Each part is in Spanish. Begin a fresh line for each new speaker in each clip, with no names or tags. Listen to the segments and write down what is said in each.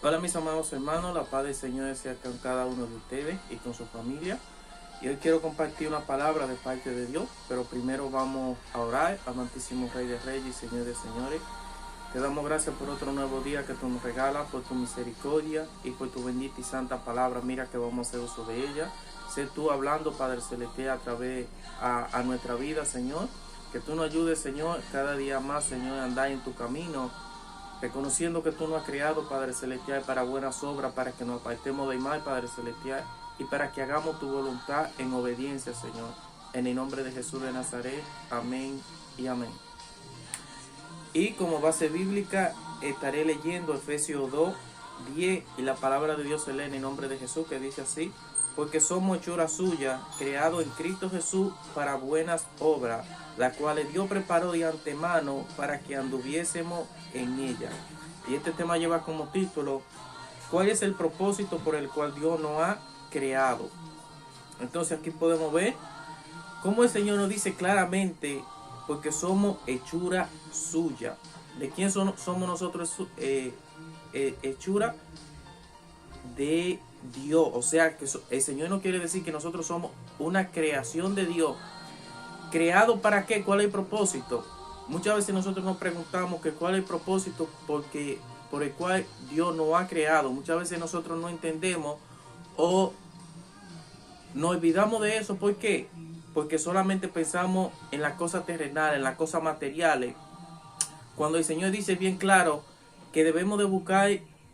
Hola mis amados hermanos, la paz del Señor sea con cada uno de ustedes y con su familia. Y hoy quiero compartir una palabra de parte de Dios, pero primero vamos a orar. Amantísimo Rey de Reyes y Señor de Señores, te damos gracias por otro nuevo día que tú nos regalas, por tu misericordia y por tu bendita y santa palabra. Mira que vamos a hacer uso de ella. Sé tú hablando, Padre Celestial, a través a nuestra vida, Señor. Que tú nos ayudes, Señor, cada día más, Señor, a andar en tu camino, reconociendo que tú nos has creado, Padre Celestial, para buenas obras, para que nos apartemos del mal, Padre Celestial, y para que hagamos tu voluntad en obediencia, Señor. En el nombre de Jesús de Nazaret, amén y amén. Y como base bíblica estaré leyendo Efesios 2:10, y la palabra de Dios se lee en el nombre de Jesús, que dice así: porque somos hechura suya, creados en Cristo Jesús para buenas obras, las cuales Dios preparó de antemano para que anduviésemos en ella. Y este tema lleva como título: ¿cuál es el propósito por el cual Dios nos ha creado? Entonces aquí podemos ver cómo el Señor nos dice claramente, porque somos hechura suya. ¿De quién somos nosotros hechura? De Dios. O sea, que el Señor no quiere decir que nosotros somos una creación de Dios. ¿Creado para qué? ¿Cuál es el propósito? Muchas veces nosotros nos preguntamos que cuál es el propósito por el cual Dios nos ha creado. Muchas veces nosotros no entendemos o nos olvidamos de eso. ¿Por qué? Porque solamente pensamos en las cosas terrenales, en las cosas materiales, cuando el Señor dice bien claro que debemos de buscar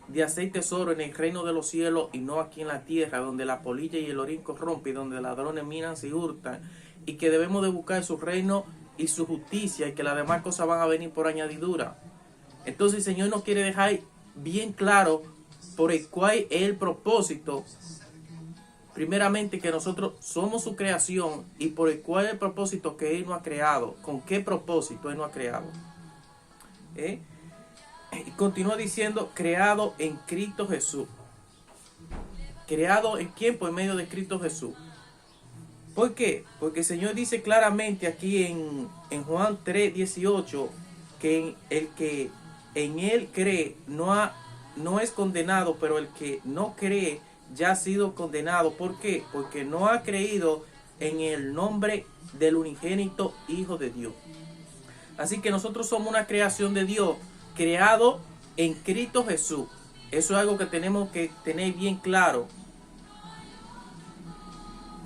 de hacer tesoro en el reino de los cielos y no aquí en la tierra, donde la polilla y el orín corrompen, donde ladrones miran y hurtan, y que debemos de buscar su reino y su justicia, y que las demás cosas van a venir por añadidura. Entonces el Señor nos quiere dejar bien claro por el cual es el propósito. Primeramente, que nosotros somos su creación, y por el cual es el propósito que Él nos ha creado. ¿Con qué propósito Él nos ha creado? Y continúa diciendo: creado en Cristo Jesús. ¿Creado en quién? Por medio de Cristo Jesús. ¿Por qué? Porque el Señor dice claramente aquí en Juan 3:18 que el que en Él cree no es condenado, pero el que no cree ya ha sido condenado. ¿Por qué? Porque no ha creído en el nombre del unigénito Hijo de Dios. Así que nosotros somos una creación de Dios, creado en Cristo Jesús. Eso es algo que tenemos que tener bien claro.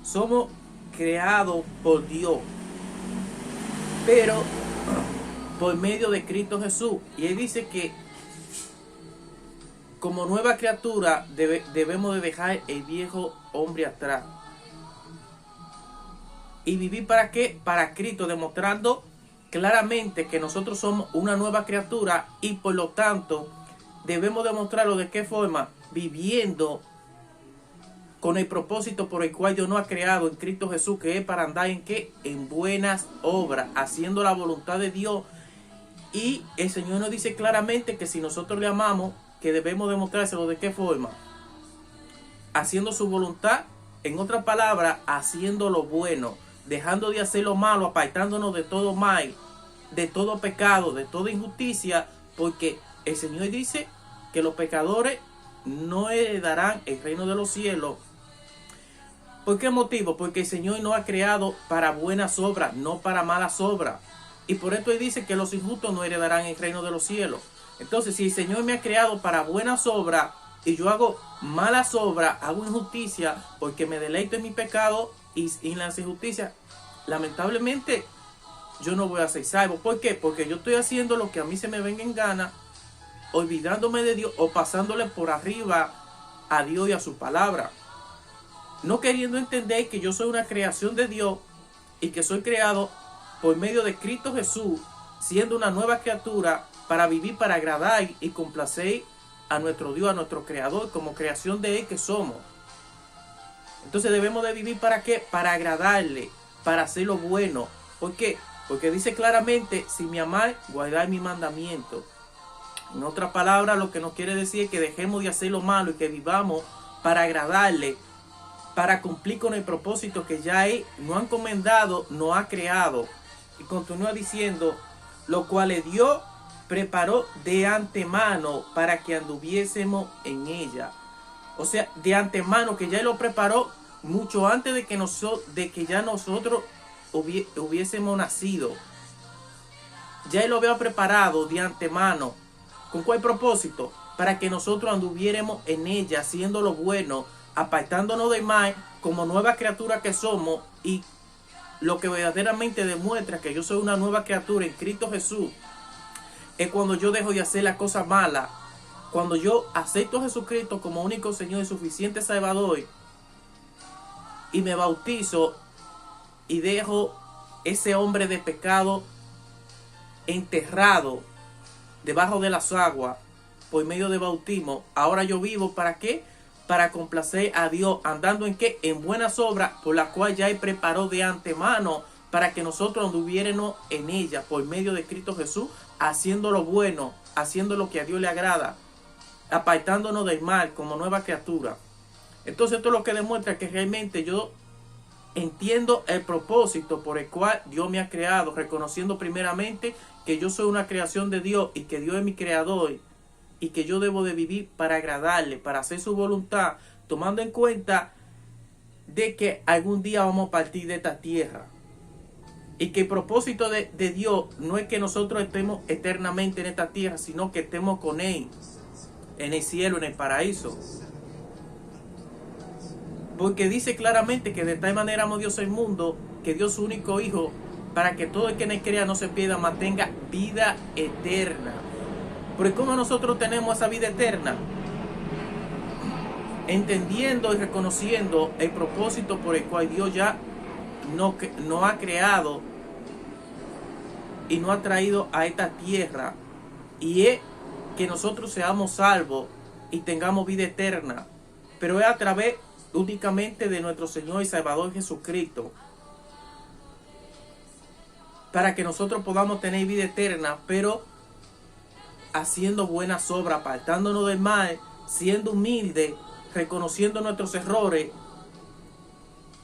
Somos creados por Dios, pero por medio de Cristo Jesús. Y Él dice que como nueva criatura debemos de dejar el viejo hombre atrás y vivir ¿para qué? Para Cristo, demostrando claramente que nosotros somos una nueva criatura, y por lo tanto debemos demostrarlo ¿de qué forma? Viviendo con el propósito por el cual Dios nos ha creado en Cristo Jesús, que es para andar en qué? En buenas obras, haciendo la voluntad de Dios. Y el Señor nos dice claramente que si nosotros le amamos, que debemos demostrárselo ¿de qué forma? Haciendo su voluntad, en otras palabras, haciendo lo bueno, dejando de hacer lo malo, apartándonos de todo mal, de todo pecado, de toda injusticia, porque el Señor dice que los pecadores no heredarán el reino de los cielos. ¿Por qué motivo? Porque el Señor nos ha creado para buenas obras, no para malas obras. Y por esto Él dice que los injustos no heredarán el reino de los cielos. Entonces, si el Señor me ha creado para buenas obras y yo hago malas obras, hago injusticia porque me deleito en mi pecado y en las injusticias, lamentablemente yo no voy a ser salvo. ¿Por qué? Porque yo estoy haciendo lo que a mí se me venga en gana, olvidándome de Dios o pasándole por arriba a Dios y a su palabra, no queriendo entender que yo soy una creación de Dios y que soy creado por medio de Cristo Jesús, siendo una nueva criatura, para vivir, para agradar y complacer a nuestro Dios, a nuestro Creador, como creación de Él que somos. Entonces debemos de vivir ¿para qué? Para agradarle, para hacer lo bueno. ¿Por qué? Porque dice claramente: si me amáis, guardad mi mandamiento. En otras palabras, lo que nos quiere decir es que dejemos de hacer lo malo y que vivamos para agradarle, para cumplir con el propósito que ya Él nos ha encomendado, nos ha creado. Y continúa diciendo: lo cual es Dios preparó de antemano para que anduviésemos en ella. O sea, de antemano, que ya Él lo preparó mucho antes de que ya nosotros hubiésemos nacido. Ya Él lo había preparado de antemano. ¿Con cuál propósito? Para que nosotros anduviéramos en ella, haciendo lo bueno, apartándonos del mal, como nueva criatura que somos, y lo que verdaderamente demuestra que yo soy una nueva criatura en Cristo Jesús es cuando yo dejo de hacer las cosas malas, cuando yo acepto a Jesucristo como único Señor y suficiente Salvador, y me bautizo y dejo ese hombre de pecado enterrado debajo de las aguas por medio de bautismo. Ahora yo vivo, ¿para qué? Para complacer a Dios, andando en qué? En buenas obras, por las cuales ya Él preparó de antemano para que nosotros anduviéramos en ella por medio de Cristo Jesús, haciendo lo bueno, haciendo lo que a Dios le agrada, apartándonos del mal como nueva criatura. Entonces esto es lo que demuestra que realmente yo entiendo el propósito por el cual Dios me ha creado, reconociendo primeramente que yo soy una creación de Dios y que Dios es mi creador y que yo debo de vivir para agradarle, para hacer su voluntad, tomando en cuenta de que algún día vamos a partir de esta tierra y que el propósito de Dios no es que nosotros estemos eternamente en esta tierra, sino que estemos con Él en el cielo, en el paraíso. Porque dice claramente que de tal manera amó Dios el mundo, que dio su único Hijo, para que todo el que en Él crea no se pierda, mas tenga vida eterna. Porque ¿cómo nosotros tenemos esa vida eterna? Entendiendo y reconociendo el propósito por el cual Dios ya no ha creado y no ha traído a esta tierra, y es que nosotros seamos salvos y tengamos vida eterna, pero es a través únicamente de nuestro Señor y Salvador Jesucristo, para que nosotros podamos tener vida eterna, pero haciendo buenas obras, apartándonos del mal, siendo humildes, reconociendo nuestros errores,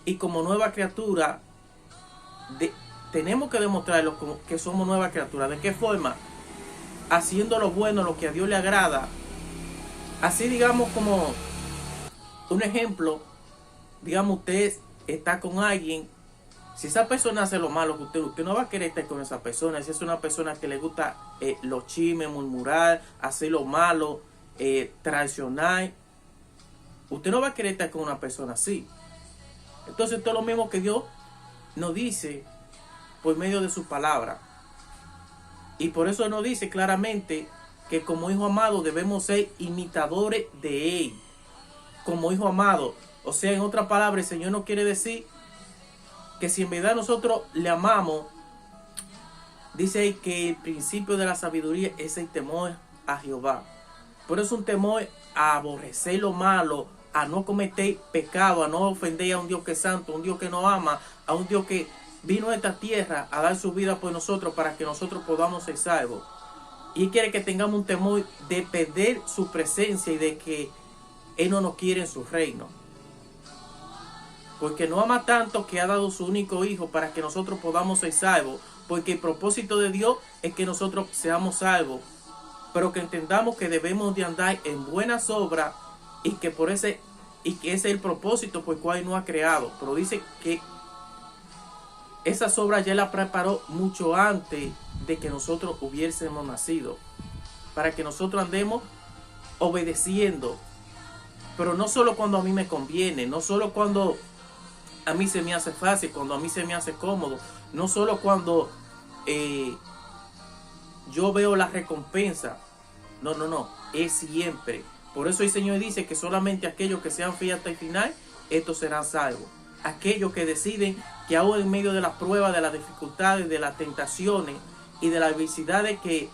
y como nueva criatura tenemos que demostrarlo que somos nueva criatura. ¿De qué forma? Haciendo lo bueno, lo que a Dios le agrada. Así, digamos, como un ejemplo, digamos, usted está con alguien. Si esa persona hace lo malo que usted no va a querer estar con esa persona. Si es una persona que le gusta los chismes, murmurar, hacer lo malo, traicionar, usted no va a querer estar con una persona así. Entonces esto es lo mismo que Dios nos dice por medio de su palabra. Y por eso nos dice claramente que como hijo amado debemos ser imitadores de Él. Como hijo amado. O sea, en otras palabras, el Señor no quiere decir que si en verdad nosotros le amamos, dice ahí que el principio de la sabiduría es el temor a Jehová. Por eso un temor a aborrecer lo malo, a no cometer pecado, a no ofender a un Dios que es santo, a un Dios que nos ama, a un Dios que vino a esta tierra a dar su vida por nosotros para que nosotros podamos ser salvos. Y Él quiere que tengamos un temor de perder su presencia y de que Él no nos quiere en su reino. Porque no ama tanto que ha dado su único Hijo para que nosotros podamos ser salvos. Porque el propósito de Dios es que nosotros seamos salvos. Pero que entendamos que debemos de andar en buenas obras y que ese es el propósito por el cual Él nos ha creado. Pero dice que esas obras ya las preparó mucho antes de que nosotros hubiésemos nacido. Para que nosotros andemos obedeciendo. Pero no solo cuando a mí me conviene, no solo cuando a mí se me hace fácil, cuando a mí se me hace cómodo, no solo cuando yo veo la recompensa. No, es siempre. Por eso el Señor dice que solamente aquellos que sean fieles hasta el final, estos serán salvos. Aquellos que deciden que aún en medio de las pruebas, de las dificultades, de las tentaciones y de las adversidades que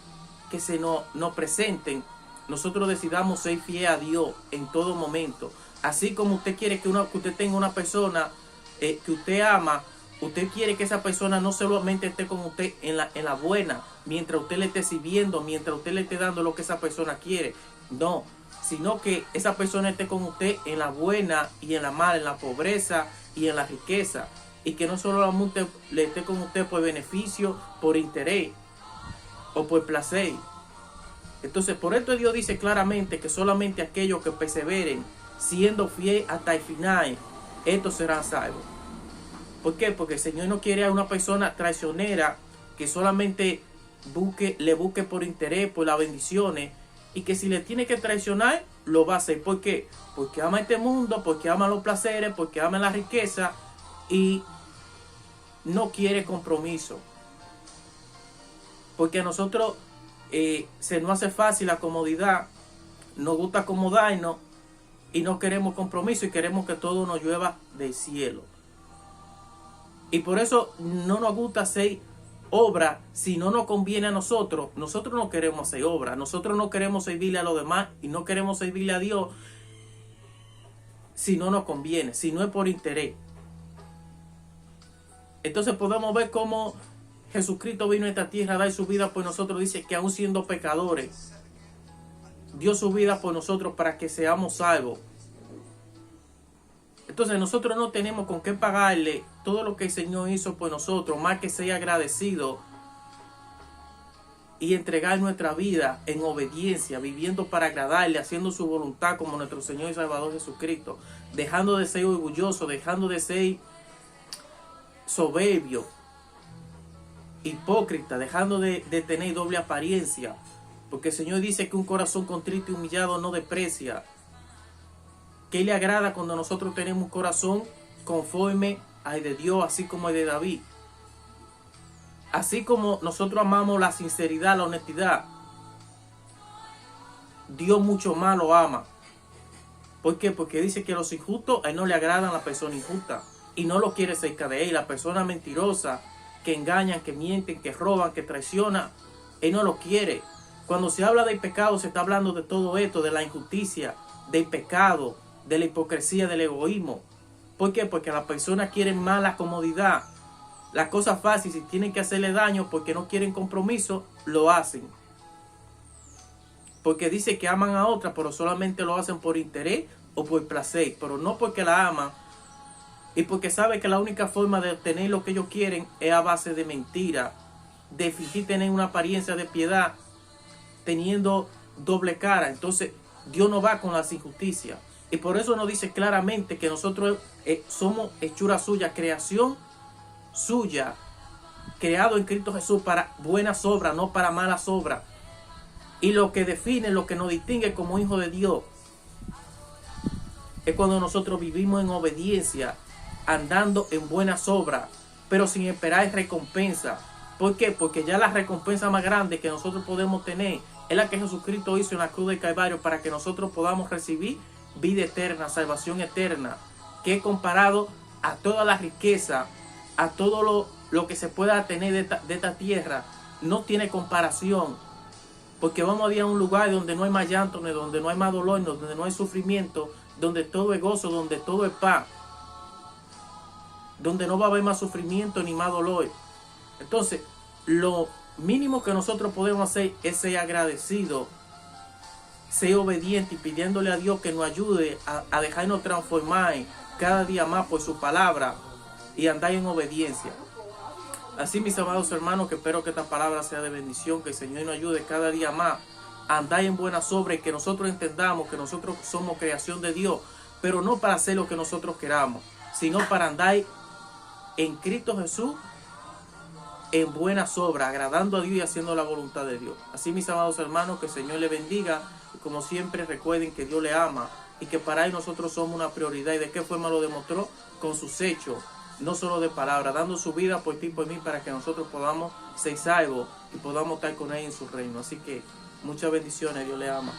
se nos presenten, nosotros decidamos ser fieles a Dios en todo momento. Así como usted quiere que usted tenga una persona que usted ama, usted quiere que esa persona no solamente esté con usted en la buena, mientras usted le esté sirviendo, mientras usted le esté dando lo que esa persona quiere. No, sino que esa persona esté con usted en la buena y en la mala, en la pobreza y en la riqueza. Y que no solamente le esté con usted por beneficio, por interés o por placer, Entonces, por esto Dios dice claramente que solamente aquellos que perseveren siendo fiel hasta el final, estos serán salvos. ¿Por qué? Porque el Señor no quiere a una persona traicionera que solamente le busque por interés, por las bendiciones, y que si le tiene que traicionar, lo va a hacer. ¿Por qué? Porque ama este mundo, porque ama los placeres, porque ama la riqueza y no quiere compromiso. Porque a nosotros se nos hace fácil la comodidad, nos gusta acomodarnos y no queremos compromiso y queremos que todo nos llueva del cielo. Y por eso no nos gusta hacer obra si no nos conviene a nosotros. Nosotros no queremos hacer obra, nosotros no queremos servirle a los demás y no queremos servirle a Dios si no nos conviene, si no es por interés. Entonces podemos ver cómo Jesucristo vino a esta tierra a dar su vida por nosotros. Dice que aún siendo pecadores, dio su vida por nosotros para que seamos salvos. Entonces nosotros no tenemos con qué pagarle todo lo que el Señor hizo por nosotros, más que ser agradecido y entregar nuestra vida en obediencia, viviendo para agradarle, haciendo su voluntad como nuestro Señor y Salvador Jesucristo, dejando de ser orgulloso, dejando de ser soberbio, hipócrita, dejando de tener doble apariencia, porque el Señor dice que un corazón contrito y humillado no desprecia. ¿Qué le agrada cuando nosotros tenemos un corazón conforme al de Dios, así como el de David? Así como nosotros amamos la sinceridad, la honestidad, Dios mucho más lo ama. ¿Por qué? Porque dice que los injustos, a Él no le agradan las personas injustas y no lo quiere cerca de Él. La persona mentirosa, que engañan, que mienten, que roban, que traicionan, Él no lo quiere. Cuando se habla del pecado, se está hablando de todo esto, de la injusticia, del pecado, de la hipocresía, del egoísmo. ¿Por qué? Porque las personas quieren más la comodidad, las cosas fáciles. Si tienen que hacerle daño porque no quieren compromiso, lo hacen. Porque dice que aman a otra, pero solamente lo hacen por interés o por placer, pero no porque la aman. Y porque sabe que la única forma de obtener lo que ellos quieren es a base de mentira, de fingir tener una apariencia de piedad, teniendo doble cara. Entonces Dios no va con las injusticias. Y por eso nos dice claramente que nosotros somos hechura suya, creación suya, creado en Cristo Jesús para buenas obras, no para malas obras. Y lo que define, lo que nos distingue como hijos de Dios, es cuando nosotros vivimos en obediencia, andando en buenas obras, pero sin esperar recompensa. ¿Por qué? Porque ya la recompensa más grande que nosotros podemos tener es la que Jesucristo hizo en la cruz del Calvario, para que nosotros podamos recibir vida eterna, salvación eterna, que es comparado a toda la riqueza, a todo lo que se pueda tener de esta tierra, no tiene comparación. Porque vamos a ir a un lugar donde no hay más llanto, donde no hay más dolor, donde no hay sufrimiento, donde todo es gozo, donde todo es paz, donde no va a haber más sufrimiento ni más dolor. Entonces, lo mínimo que nosotros podemos hacer es ser agradecidos, ser obedientes y pidiéndole a Dios que nos ayude a dejarnos transformar cada día más por su palabra y andar en obediencia. Así, mis amados hermanos, que espero que esta palabra sea de bendición, que el Señor nos ayude cada día más a andar en buenas obras y que nosotros entendamos que nosotros somos creación de Dios, pero no para hacer lo que nosotros queramos, sino para andar en Cristo Jesús en buenas obras, agradando a Dios y haciendo la voluntad de Dios. Así, mis amados hermanos, que el Señor les bendiga. Y como siempre, recuerden que Dios les ama y que para Él nosotros somos una prioridad. ¿Y de qué forma lo demostró? Con sus hechos, no solo de palabras, dando su vida por ti y por mí, para que nosotros podamos ser salvos y podamos estar con Él en su reino. Así que muchas bendiciones, Dios les ama.